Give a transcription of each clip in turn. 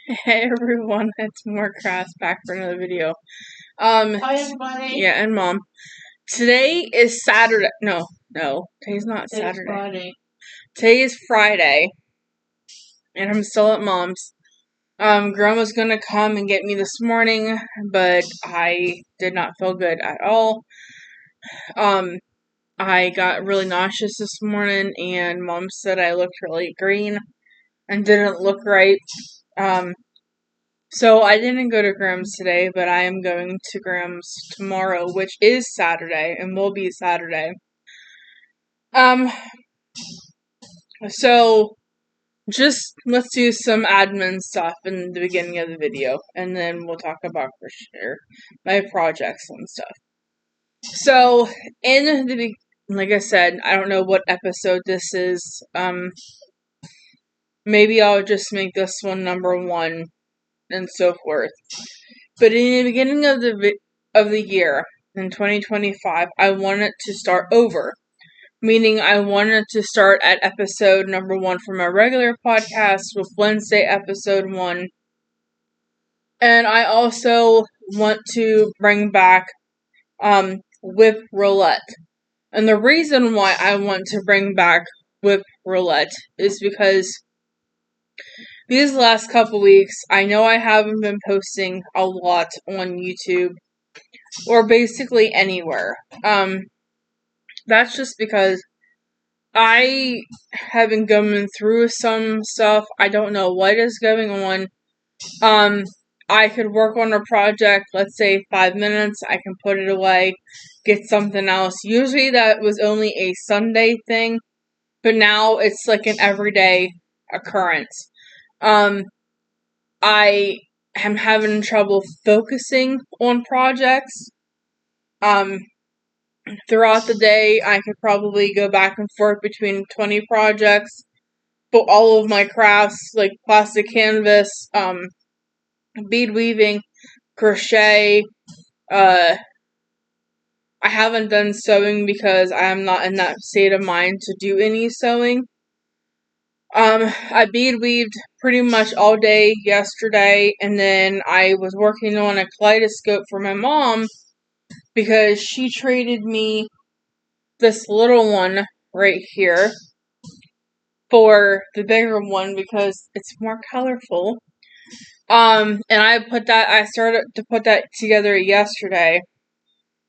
Hey everyone, it's more Crass back for another video. Hi everybody. Yeah, and Mom. Today is Saturday. No, today's not It's Saturday. Friday. Today is Friday, and I'm still at Mom's. Grandma's gonna come and get me this morning, but I did not feel good at all. I got really nauseous this morning, and Mom said I looked really green and didn't look right. So I didn't go to Graham's today, but I am going to Graham's tomorrow, which is Saturday and will be Saturday. So just let's do some admin stuff in the beginning of the video, and then we'll talk about for sure my projects and stuff. So like I said, I don't know what episode this is. Maybe I'll just make this one number 1 and so forth. But in the beginning of the year, in 2025, I wanted to start over. Meaning I wanted to start at episode number 1 for my regular podcast with Wednesday episode 1. And I also want to bring back Whip Roulette. And the reason why I want to bring back Whip Roulette is because these last couple weeks, I know I haven't been posting a lot on YouTube or basically anywhere. That's just because I have been going through some stuff. I don't know what is going on. I could work on a project, let's say 5 minutes, I can put it away, get something else. Usually that was only a Sunday thing, but now it's like an everyday occurrence. I am having trouble focusing on projects. Throughout the day, I could probably go back and forth between 20 projects. But all of my crafts, like plastic canvas, bead weaving, crochet, I haven't done sewing because I am not in that state of mind to do any sewing. I bead weaved pretty much all day yesterday, and then I was working on a kaleidoscope for my mom because she traded me this little one right here for the bigger one because it's more colorful. And I started to put that together yesterday.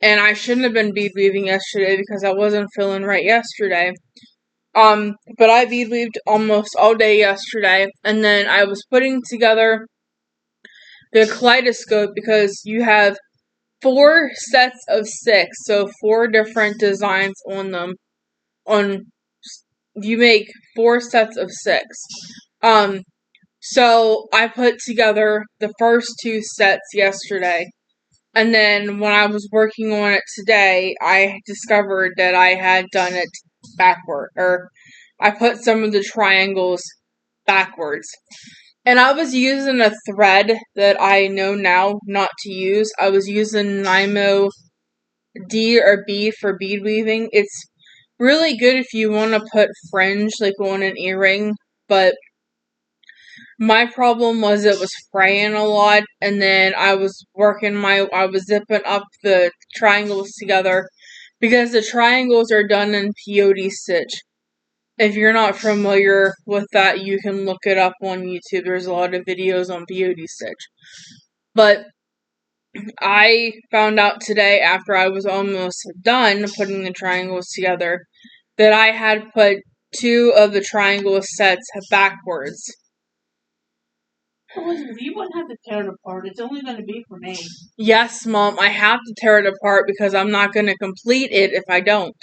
And I shouldn't have been bead weaving yesterday because I wasn't feeling right yesterday. But I bead weaved almost all day yesterday, and then I was putting together the kaleidoscope because you have 4 sets of 6, so 4 different designs on them. You make 4 sets of 6. So I put together the first 2 sets yesterday. And then when I was working on it today, I discovered that I had done it backward. Or I put some of the triangles backwards. And I was using a thread that I know now not to use. I was using Nymo D or B for bead weaving. It's really good if you want to put fringe like on an earring, but my problem was it was fraying a lot, and then I was zipping up the triangles together, because the triangles are done in peyote stitch. If you're not familiar with that, you can look it up on YouTube. There's a lot of videos on peyote stitch. But I found out today, after I was almost done putting the triangles together, that I had put 2 of the triangle sets backwards. You wouldn't have to tear it apart. It's only going to be for me. Yes, Mom, I have to tear it apart because I'm not going to complete it if I don't.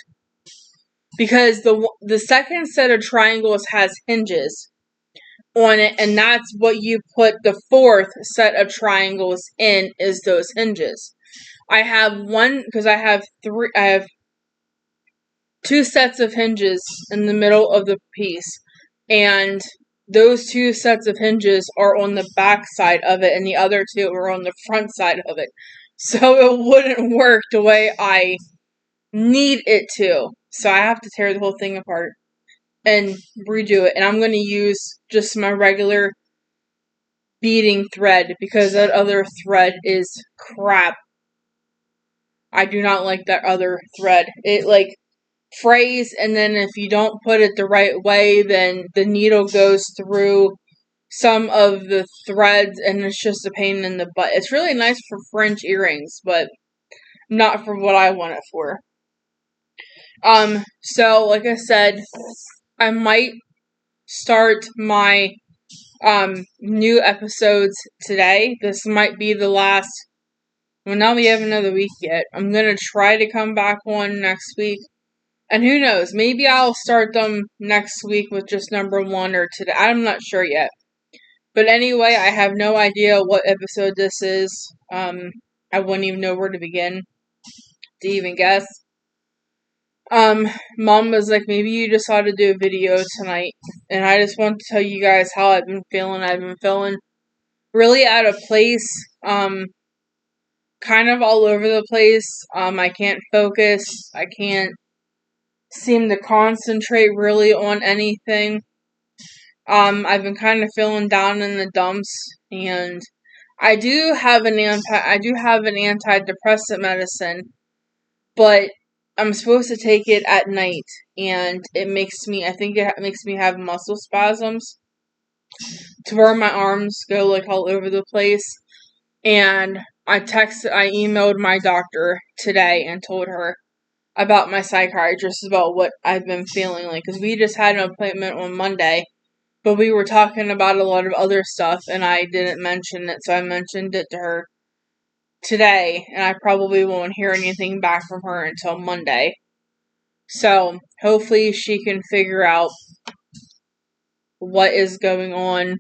Because the second set of triangles has hinges on it, and that's what you put the 4th set of triangles in, is those hinges. I have 2 sets of hinges in the middle of the piece, and those 2 sets of hinges are on the back side of it, and the other 2 are on the front side of it. So it wouldn't work the way I need it to. So I have to tear the whole thing apart and redo it. And I'm going to use just my regular beading thread because that other thread is crap. I do not like that other thread. It like frays, and then if you don't put it the right way, then the needle goes through some of the threads and it's just a pain in the butt. It's really nice for French earrings, but not for what I want it for. So like I said, I might start my new episodes today. This might be the last. Well, now we have another week yet. I'm gonna try to come back on next week. And who knows, maybe I'll start them next week with just number 1 or today. I'm not sure yet. But anyway, I have no idea what episode this is. I wouldn't even know where to begin to even guess. Mom was like, maybe you just ought to do a video tonight. And I just want to tell you guys how I've been feeling. I've been feeling really out of place. Kind of all over the place. I can't focus. I can't seem to concentrate really on anything. I've been kind of feeling down in the dumps, and I do have an antidepressant medicine, but I'm supposed to take it at night, and I think it makes me have muscle spasms to where my arms go like all over the place. And I emailed my doctor today and told her about my psychiatrist about what I've been feeling like, because we just had an appointment on Monday, but we were talking about a lot of other stuff, and I didn't mention it, so I mentioned it to her today, and I probably won't hear anything back from her until Monday. So, hopefully she can figure out what is going on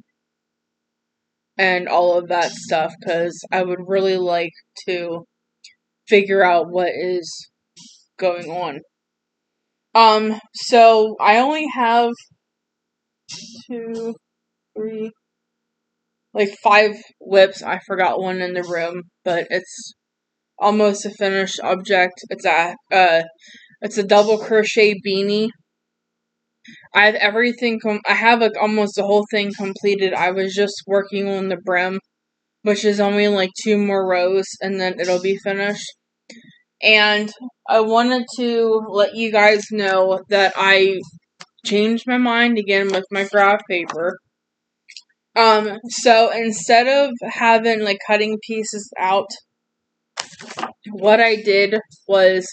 and all of that stuff, because I would really like to figure out what is going on. So I only have 2, 3, like 5 whips. I forgot one in the room, but it's almost a finished object. It's a double crochet beanie. I have everything. I have like almost the whole thing completed. I was just working on the brim, which is only like 2 more rows, and then it'll be finished. And I wanted to let you guys know that I changed my mind again with my graph paper. So instead of having like cutting pieces out, what I did was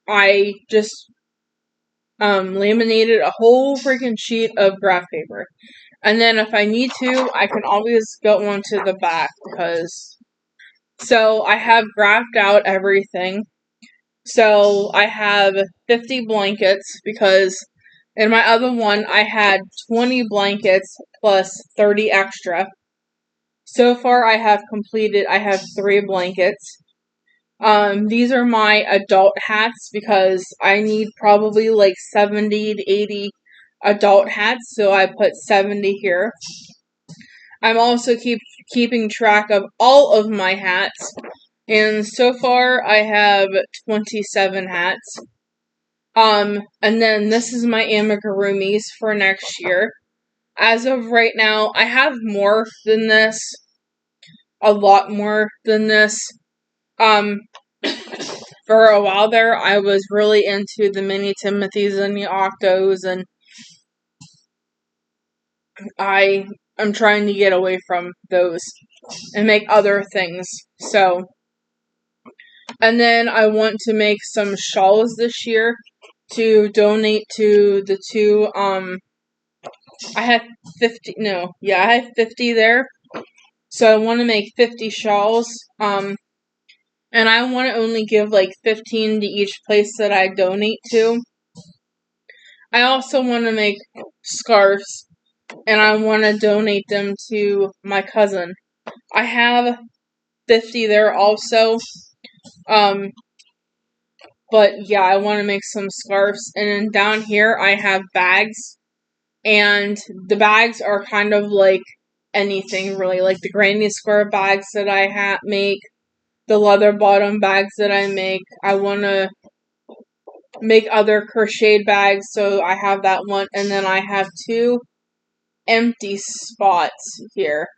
I just laminated a whole freaking sheet of graph paper. And then if I need to, I can always go onto the back so I have graphed out everything. So I have 50 blankets because in my other one I had 20 blankets plus 30 extra. So far I have 3 blankets. These are my adult hats because I need probably like 70 to 80 adult hats, so I put 70 here. I'm also keeping track of all of my hats, and so far I have 27 hats. And then this is my amigurumis for next year. As of right now, I have more than this. A lot more than this. For a while there, I was really into the mini Timothys and the Octos, and I'm trying to get away from those and make other things. So, and then I want to make some shawls this year to donate to the 2, I have 50 there. So I want to make 50 shawls, and I want to only give like 15 to each place that I donate to. I also want to make scarves, and I want to donate them to my cousin. I have 50 there also, but yeah, I want to make some scarves. And then down here I have bags, and the bags are kind of like anything really, like the granny square bags that I make, the leather bottom bags that I make. I want to make other crocheted bags, so I have that one, and then I have 2 empty spots here.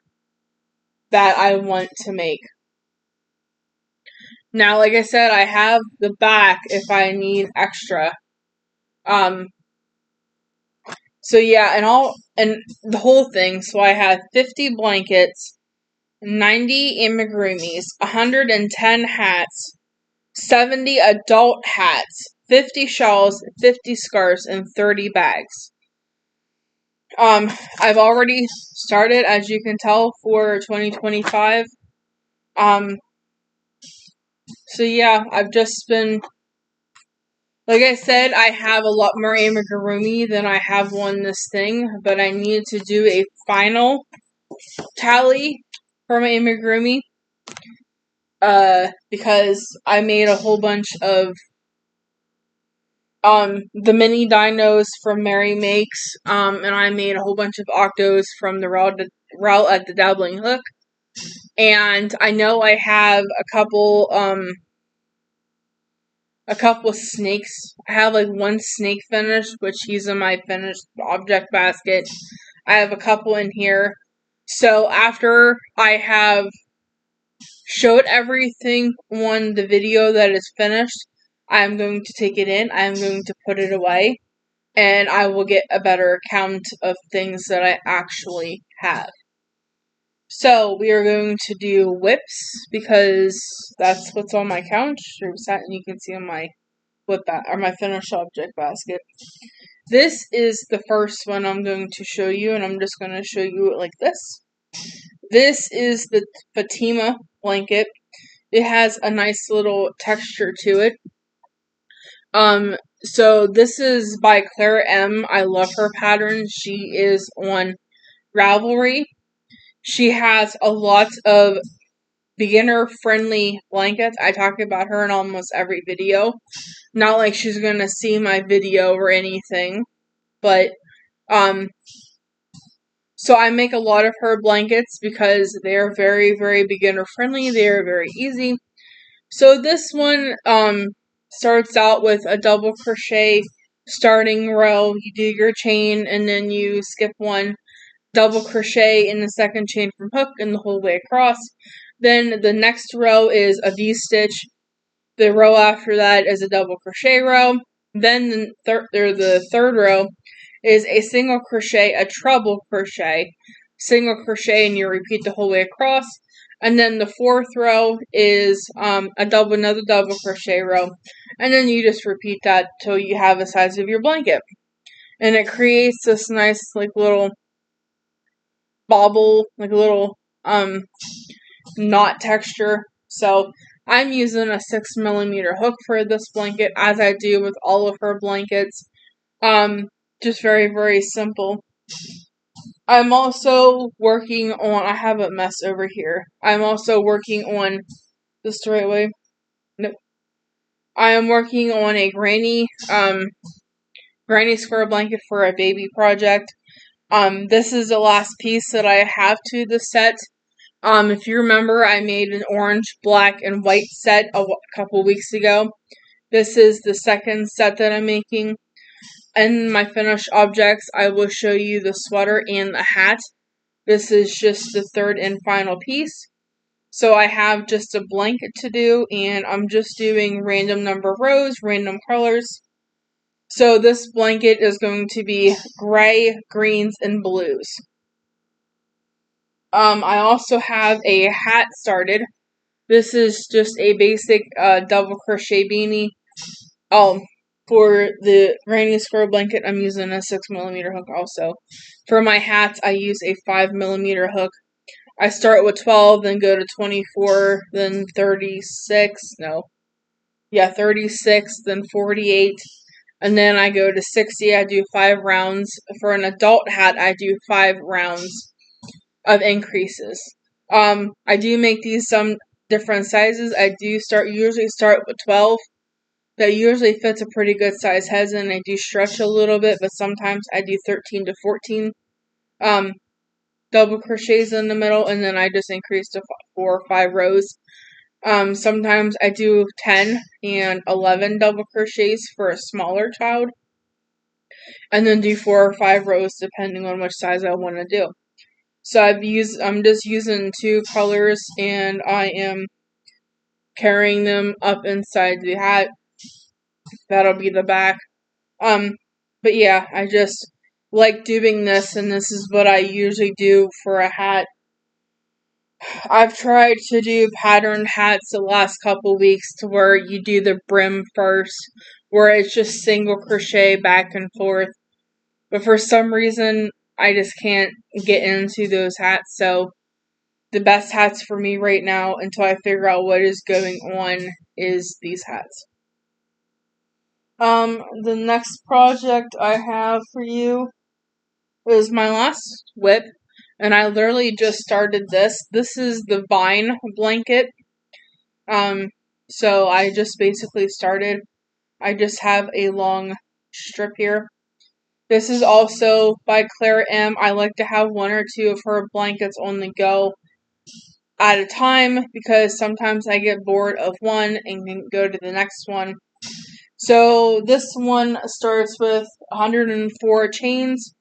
that I want to make. Now, like I said, I have the back if I need extra. So yeah, and the whole thing. So I have 50 blankets, 90 amigurumis, 110 hats, 70 adult hats, 50 shawls, 50 scarves, and 30 bags. I've already started, as you can tell, for 2025. So yeah, I've just been, like I said, I have a lot more amigurumi than I have on this thing, but I need to do a final tally for my amigurumi, because I made a whole bunch of, the mini dinos from Mary Makes, and I made a whole bunch of octos from the route at the Dabbling Hook, and I know I have a couple snakes. I have like one snake finished, which he's in my finished object basket. I have a couple in here. So after I have showed everything on the video that is finished, I'm going to take it in, I'm going to put it away, and I will get a better count of things that I actually have. So we are going to do whips, because that's what's on my couch, and you can see on my whip or my finished object basket. This is the first one I'm going to show you, and I'm just going to show you it like this. This is the Fatima blanket. It has a nice little texture to it. So this is by Clara M. I love her pattern. She is on Ravelry. She has a lot of beginner-friendly blankets. I talk about her in almost every video. Not like she's gonna see my video or anything, but, so I make a lot of her blankets because they are very, very beginner-friendly. They are very easy. So this one, starts out with a double crochet starting row. You do your chain, and then you skip one, double crochet in the second chain from hook and the whole way across. Then the next row is a V-stitch. The row after that is a double crochet row. Then the third row is a single crochet, a treble crochet, single crochet, and you repeat the whole way across. And then the fourth row is another double crochet row, and then you just repeat that till you have the size of your blanket, and it creates this nice like little bobble, like a little knot texture. So I'm using a 6mm hook for this blanket, as I do with all of her blankets. Just very, very simple. I'm also working on, I have a mess over here. I'm also working on, this the right way? Nope. I am working on a granny square blanket for a baby project. This is the last piece that I have to the set. If you remember, I made an orange, black, and white set a couple weeks ago. This is the second set that I'm making. In my finished objects, I will show you the sweater and the hat. This is just the third and final piece. So I have just a blanket to do, and I'm just doing random number rows, random colors. So this blanket is going to be gray, greens, and blues. I also have a hat started. This is just a basic double crochet beanie. For the granny square blanket, I'm using a 6mm hook also. For my hats, I use a 5mm hook. I start with 12, then go to 24, then 36, 36, then 48, and then I go to 60. I do 5 rounds. For an adult hat, I do 5 rounds of increases. I do make these some different sizes. I do usually start with 12. That usually fits a pretty good size head, and I do stretch a little bit, but sometimes I do 13 to 14 double crochets in the middle, and then I just increase to 4 or 5 rows. Sometimes I do 10 and 11 double crochets for a smaller child, and then do 4 or 5 rows depending on which size I want to do. So I'm just using 2 colors, and I am carrying them up inside the hat. That'll be the back. But yeah, I just like doing this, and this is what I usually do for a hat. I've tried to do patterned hats the last couple weeks to where you do the brim first, where it's just single crochet back and forth. But for some reason, I just can't get into those hats, so the best hats for me right now, until I figure out what is going on, is these hats. The next project I have for you is my last whip, and I literally just started this. This is the vine blanket. So I just basically started. I just have a long strip here. This is also by Claire M. I like to have 1 or 2 of her blankets on the go at a time, because sometimes I get bored of one and can go to the next one. So this one starts with 104 chains.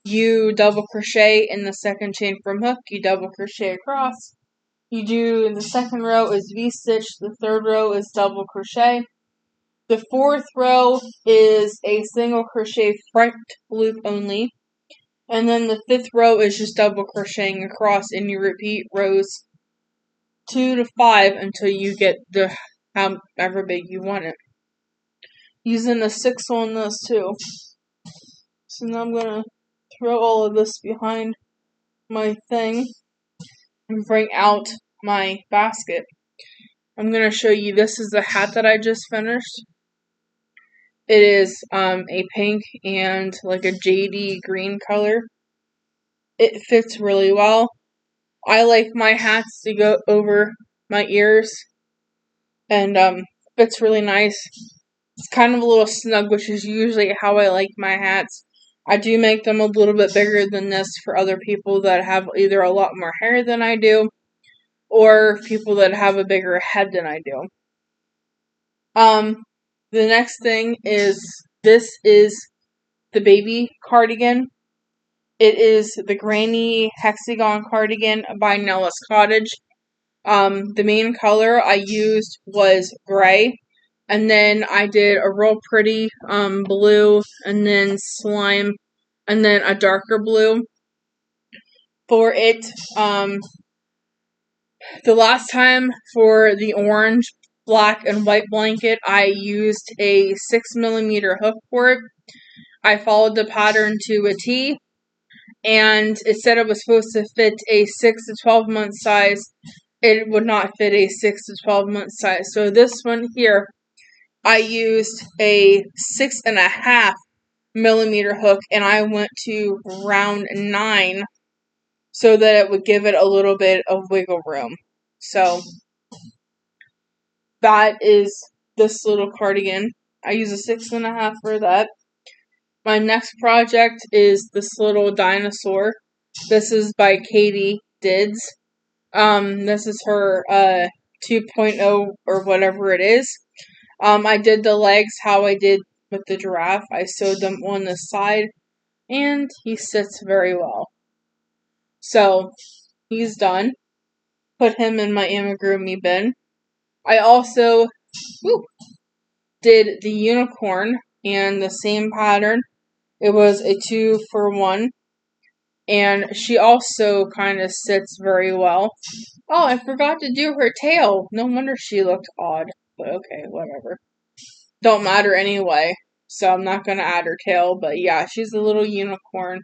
You double crochet in the second chain from hook, you double crochet across. You do, in the second row is V-stitch, the third row is double crochet. The fourth row is a single crochet front loop only. And then the fifth row is just double crocheting across, and you repeat rows 2 to 5 until you get the however big you want it. Using a 6 on this too. So now I'm gonna throw all of this behind my thing and bring out my basket. I'm gonna show you, this is the hat that I just finished. It is a pink and like a jadey green color. It fits really well. I like my hats to go over my ears, and fits really nice. It's kind of a little snug, which is usually how I like my hats. I do make them a little bit bigger than this for other people that have either a lot more hair than I do, or people that have a bigger head than I do. The next thing is, this is the baby cardigan. It is the Granny Hexagon cardigan by Nella's Cottage. The main color I used was gray, and then I did a real pretty blue, and then slime, and then a darker blue for it. The last time for the orange, black, and white blanket, I used a 6mm hook for it. I followed the pattern to a T, and it said it was supposed to fit a 6 to 12 month size. It would not fit a 6 to 12 month size. So this one here, I used a 6.5mm hook, and I went to round 9 so that it would give it a little bit of wiggle room. So that is this little cardigan. I use a 6.5 for that. My next project is this little dinosaur. This is by Katie Dids. This is her 2.0 or whatever it is. I did the legs how I did with the giraffe. I sewed them on the side, and he sits very well. So he's done. Put him in my amigurumi bin. I also did the unicorn, and the same pattern. It was a 2 for 1. And she also kind of sits very well. Oh, I forgot to do her tail. No wonder she looked odd. But okay, whatever. Don't matter anyway. So I'm not going to add her tail. But yeah, she's a little unicorn.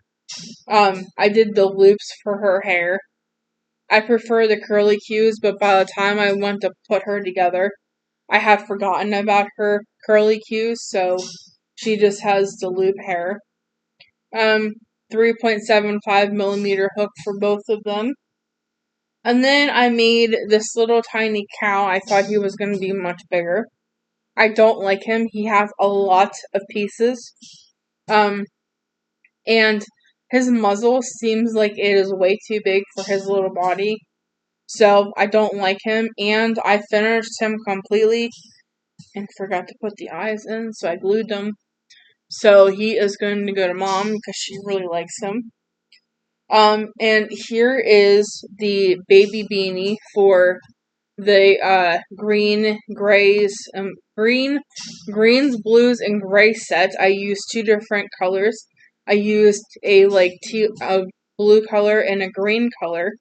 I did the loops for her hair. I prefer the curly cues, but by the time I went to put her together, I had forgotten about her curly cues, so she just has the loop hair. 3.75mm hook for both of them. And then I made this little tiny cow. I thought he was going to be much bigger. I don't like him. He has a lot of pieces. And his muzzle seems like it is way too big for his little body. So I don't like him. And I finished him completely and forgot to put the eyes in, so I glued them. So he is going to go to Mom because she really likes him. And here is the baby beanie for the greens, blues, and gray set. I used 2 different colors. I used a blue color and a green color.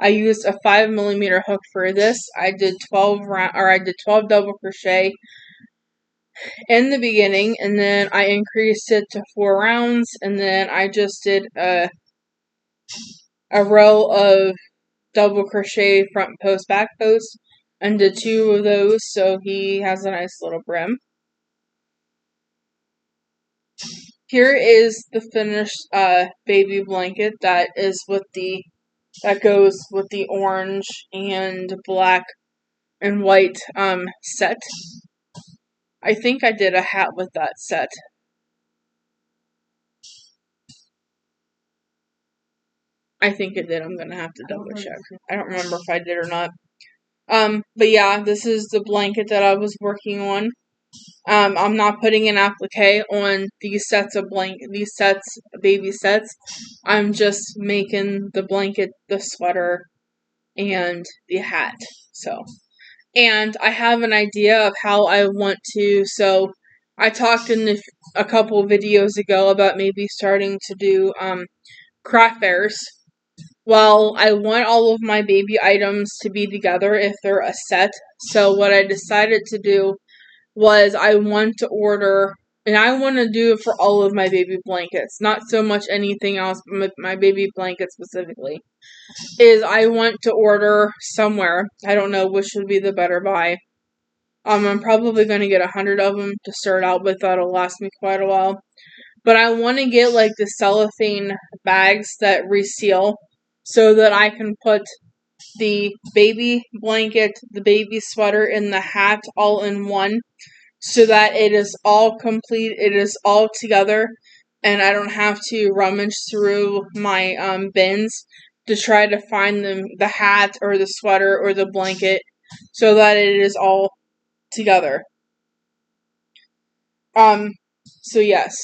I used a 5mm hook for this. I did 12 double crochet in the beginning, and then I increased it to 4 rounds, and then I just did a row of double crochet front post, back post, and did 2 of those, so he has a nice little brim. Here is the finished baby blanket that goes with the orange and black and white set. I think I did a hat with that set. I think it did. I'm gonna have to double check. I don't remember if I did or not. But yeah, this is the blanket that I was working on. I'm not putting an applique on these baby sets. I'm just making the blanket, the sweater, and the hat. And I have an idea of how I want to. So I talked in a couple videos ago about maybe starting to do craft fairs. Well, I want all of my baby items to be together if they're a set. So what I decided to do was I want to order, and I want to do it for all of my baby blankets, not so much anything else, but my baby blanket specifically, is I want to order somewhere. I don't know which would be the better buy. I'm probably going to get 100 of them to start out with. That'll last me quite a while. But I want to get like the cellophane bags that reseal so that I can put the baby blanket, the baby sweater, and the hat all in one, so that it is all complete, it is all together, and I don't have to rummage through my bins to try to find the hat or the sweater or the blanket, so that it is all together. So yes.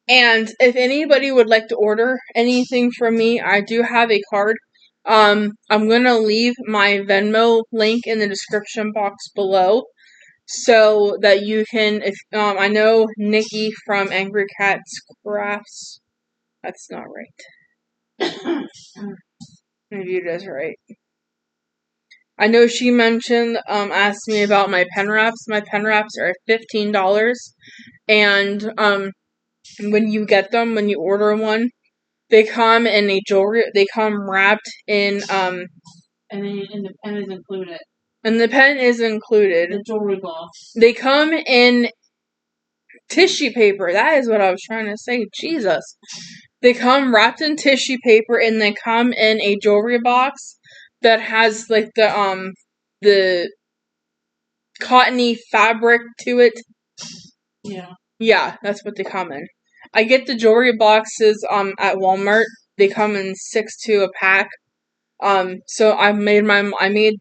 And if anybody would like to order anything from me, I do have a card. I'm gonna leave my Venmo link in the description box below, so that you can, if I know Nikki from Angry Cats Crafts. That's not right. Maybe it is right. I know she mentioned, asked me about my pen wraps. My pen wraps are $15, and when you get them, when you order one, they come in a jewelry. They come wrapped in and the pen is included. And the pen is included. The jewelry box. They come in tissue paper. That is what I was trying to say. Jesus. They come wrapped in tissue paper, and they come in a jewelry box that has like the cottony fabric to it. Yeah. Yeah, that's what they come in. I get the jewelry boxes at Walmart. They come in 6 a pack. So I made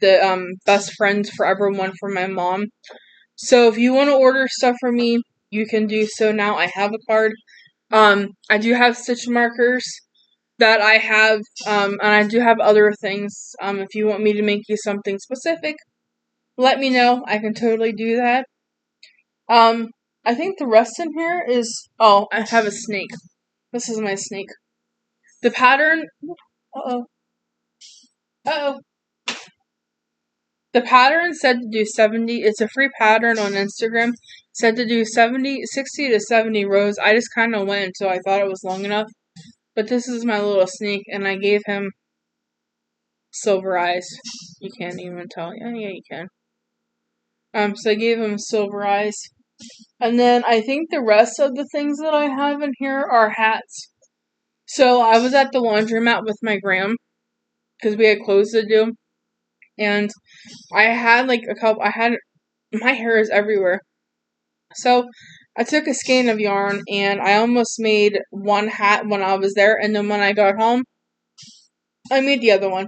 the best friends forever one for my mom. So if you want to order stuff from me, you can do so now. I have a card. I do have stitch markers that I have, and I do have other things. If you want me to make you something specific, let me know. I can totally do that. I think the rest in here is, oh, I have a snake. This is my snake. The pattern, the pattern said to do 70, it's a free pattern on Instagram, said to do 60 to 70 rows. I just kind of went until I thought it was long enough. But this is my little snake, and I gave him silver eyes. You can't even tell. Yeah, you can. So I gave him silver eyes. And then I think the rest of the things that I have in here are hats. So I was at the laundromat with my gram, because we had clothes to do. And I had my hair is everywhere. So I took a skein of yarn, and I almost made one hat when I was there, and then when I got home, I made the other one.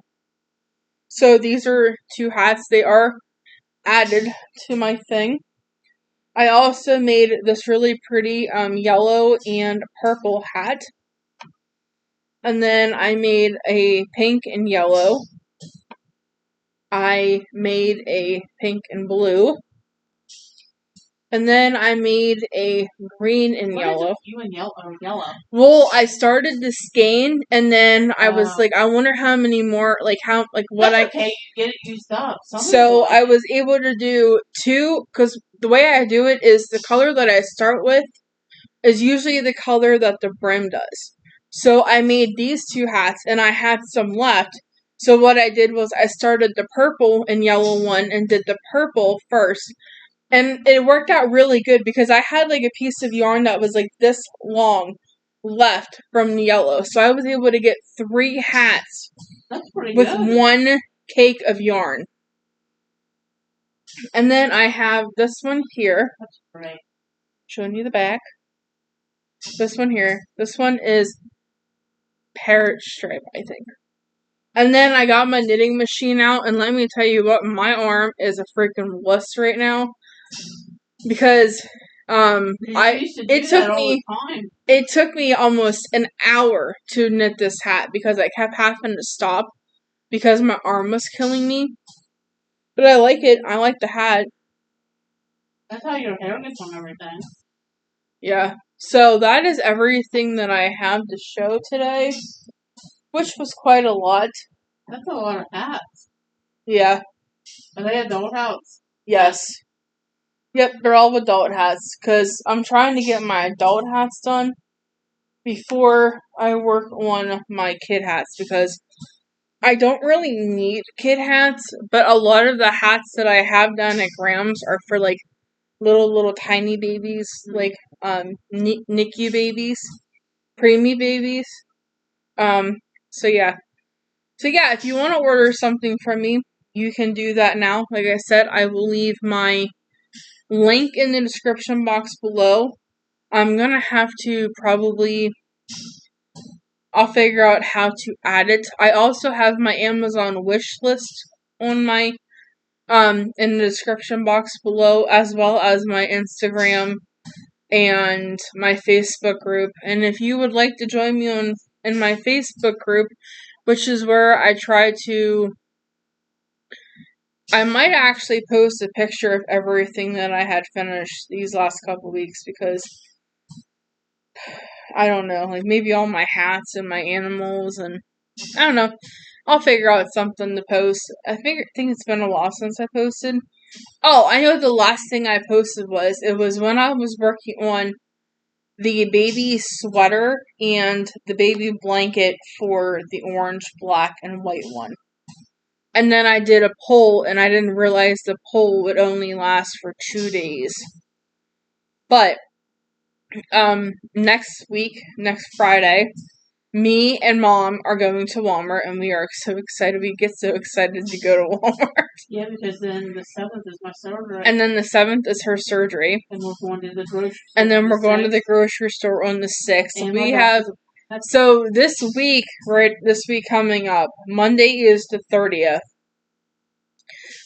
So these are 2 hats. They are added to my thing. I also made this really pretty yellow and purple hat. And then I made a pink and yellow. I made a pink and blue. And then I made a green and yellow. You and yellow. Well, I started the skein, and then I was like, I wonder how many more, what That's okay, you get it used up. So I was able to do 2, because the way I do it is the color that I start with is usually the color that the brim does. So I made these 2 hats, and I had some left. So what I did was I started the purple and yellow one and did the purple first. And it worked out really good because I had like a piece of yarn that was like this long left from the yellow. So I was able to get 3 hats with good. 1 cake of yarn. And then I have this one here. That's great. Showing you the back. This one here. This one is parrot stripe, I think. And then I got my knitting machine out, and let me tell you what, my arm is a freaking wuss right now. Because it took me almost an hour to knit this hat because I kept having to stop because my arm was killing me. But I like it. I like the hat. That's how your hair gets on everything. Yeah. So that is everything that I have to show today, which was quite a lot. That's a lot of hats. Yeah. Are they adult hats? Yes. Yep, they're all adult hats, because I'm trying to get my adult hats done before I work on my kid hats, because I don't really need kid hats, but a lot of the hats that I have done at Graham's are for, like, little tiny babies, like, NICU babies, preemie babies. So yeah, if you want to order something from me, you can do that now. Like I said, I will leave my link in the description box below. I'm gonna have to I'll figure out how to add it. I also have my Amazon wish list on my, in the description box below, as well as my Instagram and my Facebook group. And if you would like to join me in my Facebook group, which is where I might actually post a picture of everything that I had finished these last couple weeks, because I don't know, like maybe all my hats and my animals, and I don't know. I'll figure out something to post. I think it's been a while since I posted. Oh, I know the last thing I posted it was when I was working on the baby sweater and the baby blanket for the orange, black, and white one. And then I did a poll, and I didn't realize the poll would only last for 2 days. But, next Friday, me and Mom are going to Walmart, and we are so excited. We get so excited to go to Walmart. Yeah, because then the 7th is my surgery. And then the 7th is her surgery. And we're going to the grocery store. And then we're going to the grocery store on the 6th. And we have... So this week coming up, Monday is the 30th.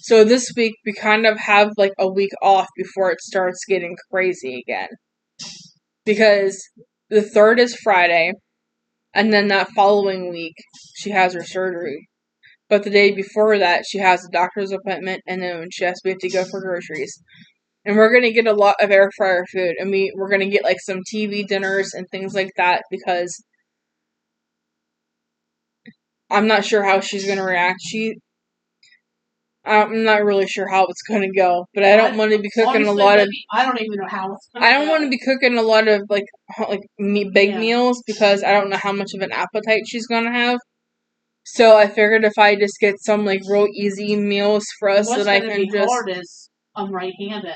So this week we kind of have like a week off before it starts getting crazy again. Because the 3rd is Friday, and then that following week she has her surgery. But the day before that she has a doctor's appointment, and then we have to go for groceries. And we're gonna get a lot of air fryer food, and we're gonna get like some TV dinners and things like that, because I'm not sure how she's gonna react. I'm not really sure how it's gonna go, but I don't want to be cooking a lot of. I don't even know how it's gonna I don't want to be cooking a lot of big meals, because I don't know how much of an appetite she's gonna have. So I figured if I just get some like real easy meals for us that I can just. Hard is I'm right-handed.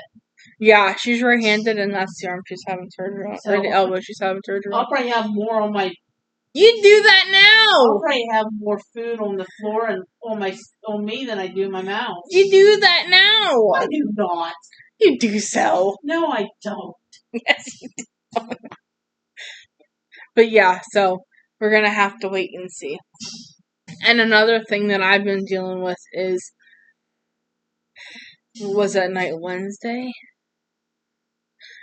Yeah, she's right-handed, and that's the arm she's having surgery on, or the elbow she's having surgery on. I'll probably have more on my. You do that now. I'll probably have more food on the floor and on me than I do in my mouth. You do that now. I do not. You do so. No, I don't. Yes, you do. But yeah, so we're gonna have to wait and see. And another thing that I've been dealing with is, was that night Wednesday?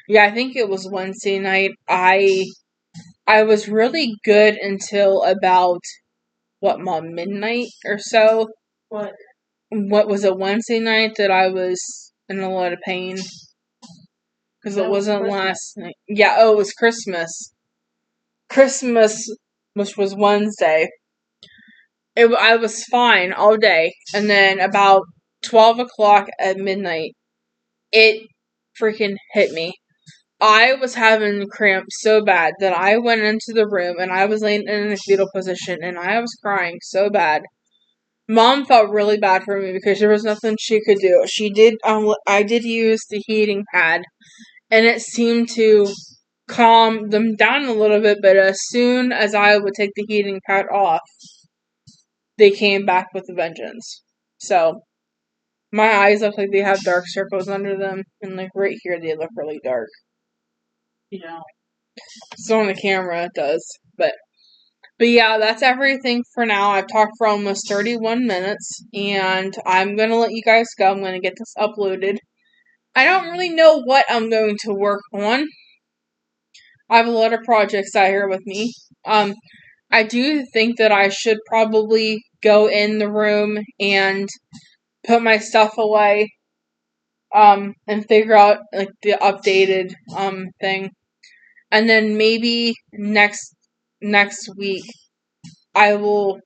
Yeah, I think it was Wednesday night. I I was really good until about, Mom, midnight or so? What? What was it, Wednesday night that I was in a lot of pain? Because it wasn't last night. Yeah, oh, it was Christmas. Christmas, which was Wednesday. I was fine all day. And then about 12 o'clock at midnight, it freaking hit me. I was having cramps so bad that I went into the room and I was laying in a fetal position and I was crying so bad. Mom felt really bad for me because there was nothing she could do. I did use the heating pad and it seemed to calm them down a little bit, but as soon as I would take the heating pad off, they came back with a vengeance. So, my eyes look like they have dark circles under them, and like right here they look really dark. Yeah. So on the camera it does. But yeah, that's everything for now. I've talked for almost 31 minutes, and I'm gonna let you guys go. I'm gonna get this uploaded. I don't really know what I'm going to work on. I have a lot of projects out here with me. I do think that I should probably go in the room and put my stuff away, and figure out like the updated thing. And then maybe next week I will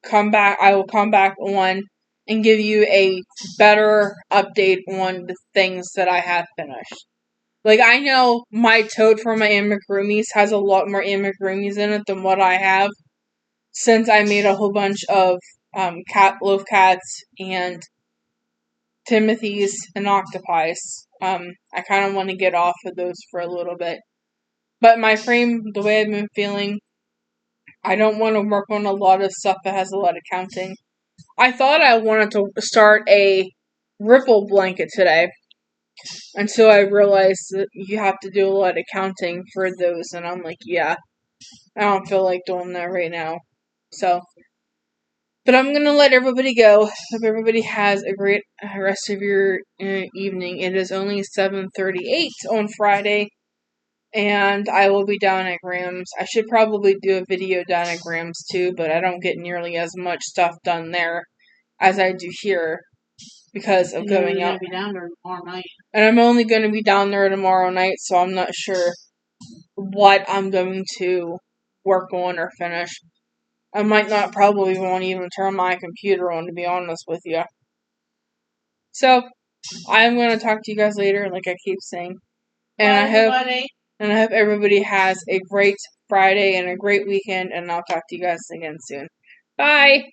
come back on and give you a better update on the things that I have finished. Like, I know my tote for my amigurumis has a lot more amigurumis in it than what I have, since I made a whole bunch of loaf cats and Timothy's and octopies. I kind of want to get off of those for a little bit. But my frame, the way I've been feeling, I don't want to work on a lot of stuff that has a lot of counting. I thought I wanted to start a ripple blanket today, until I realized that you have to do a lot of counting for those, and I'm like, yeah, I don't feel like doing that right now. So, but I'm gonna let everybody go. Hope everybody has a great rest of your evening. It is only 7:38 on Friday, and I will be down at Graham's. I should probably do a video down at Graham's too, but I don't get nearly as much stuff done there as I do here because of going out. Be down there tomorrow night. And I'm only going to be down there tomorrow night, so I'm not sure what I'm going to work on or finish. I might not probably won't even turn my computer on, to be honest with you. So, I'm going to talk to you guys later, like I keep saying. And I hope everybody has a great Friday and a great weekend, and I'll talk to you guys again soon. Bye!